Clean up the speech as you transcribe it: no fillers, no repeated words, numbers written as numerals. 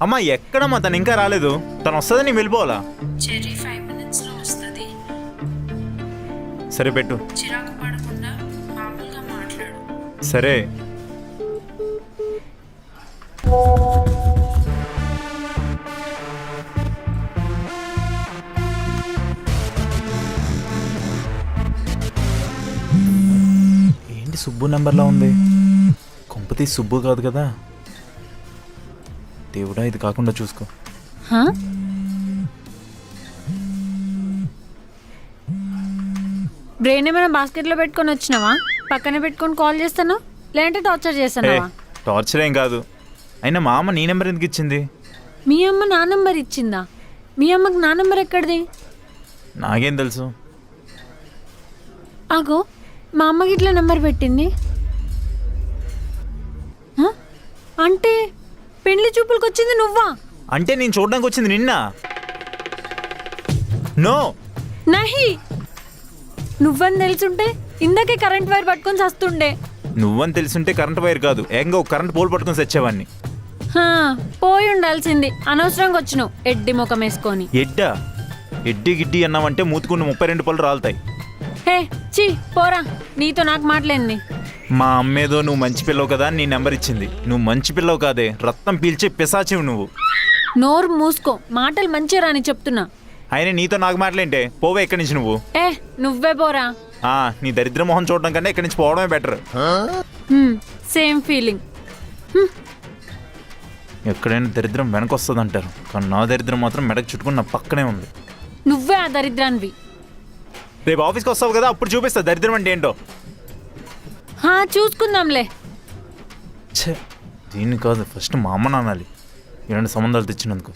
అమ్మా ఎక్కడమ్మా తను ఇంకా రాలేదు. తను వస్తుందని వెళ్ళిపోవాలా? చెర్రీ 5 minutes లో వస్తుంది. సరే పెట్టు. చిరాకు పడకుండా మామూలుగా మాట్లాడు. సరే. ఏంటి సుబ్బు నెంబర్లో ఉంది? కొంపతి సుబ్బు కాదు కదా? దేవుడా ఇది కాకుండా చూసుకో. బ్రెయిన్ ఏమైనా బాస్కెట్లో పెట్టుకొని వచ్చినావా? పక్కనే పెట్టుకొని కాల్ చేస్తాను, లేదంటే టార్చర్ చేస్తానావా? టార్చర్ ఏం కాదు. అయినా మా అమ్మ నీ నెంబర్ ఎందుకు ఇచ్చింది? మీ అమ్మ నా నెంబర్ ఇచ్చిందా? మీ అమ్మకి నా నెంబర్ ఎక్కడిది? నాకేం తెలుసు? ఆగో, మా అమ్మకి ఇట్లా నెంబర్ పెట్టింది అంటే పెళ్లి చూపులకు వచ్చింది నువ్వా? అంటే నేను చూడడానికి వచ్చింది నిన్న. నో నహి, నువ్వని తెలుసుంటే ఇందాకే కరెంట్ వైర్ పట్టుకొని చస్తుండే. నువ్వని తెలుసుంటే కరెంట్ వైర్ కాదు, ఏకంగా ఒక కరెంట్ పోల్ పట్టుకొని చచ్చేవాడిని. పోయి ఉండాల్సింది, అనవసరంగా వచ్చినావు ఎడ్డి ముఖం వేసుకొని. ఎడ్డా? ఎడ్డి గిడ్డి అన్నావంటే మూతుకున్న 32 పళ్ళు రాలుతాయి. హే చీ పోరా, నీతో నాకు మాట్లాడింది. మా అమ్మేదో నువ్వు మంచి పిల్లవు కదా నీ నెంబర్ ఇచ్చింది. నువ్వు మంచి పిల్లవు కాదే, రక్తం పీల్చే పిశాచివి నువ్వు. నోరు మూసుకో, మాటలు మంచిగా రాని చెప్తున్నా. అయినా నీతో నాకు మాటలేంటే, పోవే ఇక్కడి నుంచి నువ్వు. నువ్వే పోరా. నీ దరిద్ర మొహం చూడడం కన్నా ఇక్కడి నుంచి పోవడమే బెటర్. Same feeling. ఎక్కడైనా దరిద్రం వెనకొస్తుంది అంటారు, కానీ నా దరిద్రం మాత్రం మెడకు చుట్టుకుని నా పక్కనే ఉంది. నువ్వే ఆ దరిద్రాన్వి. రేపు ఆఫీస్కి వస్తావు కదా, అప్పుడు చూపిస్తా దరిద్రం అంటే ఏంటో. చూసుకుందాంలే. దీన్ని కాదు, ఫస్ట్ మా అమ్మ నానాలి ఇలాంటి సంబంధాలు తెచ్చినందుకు.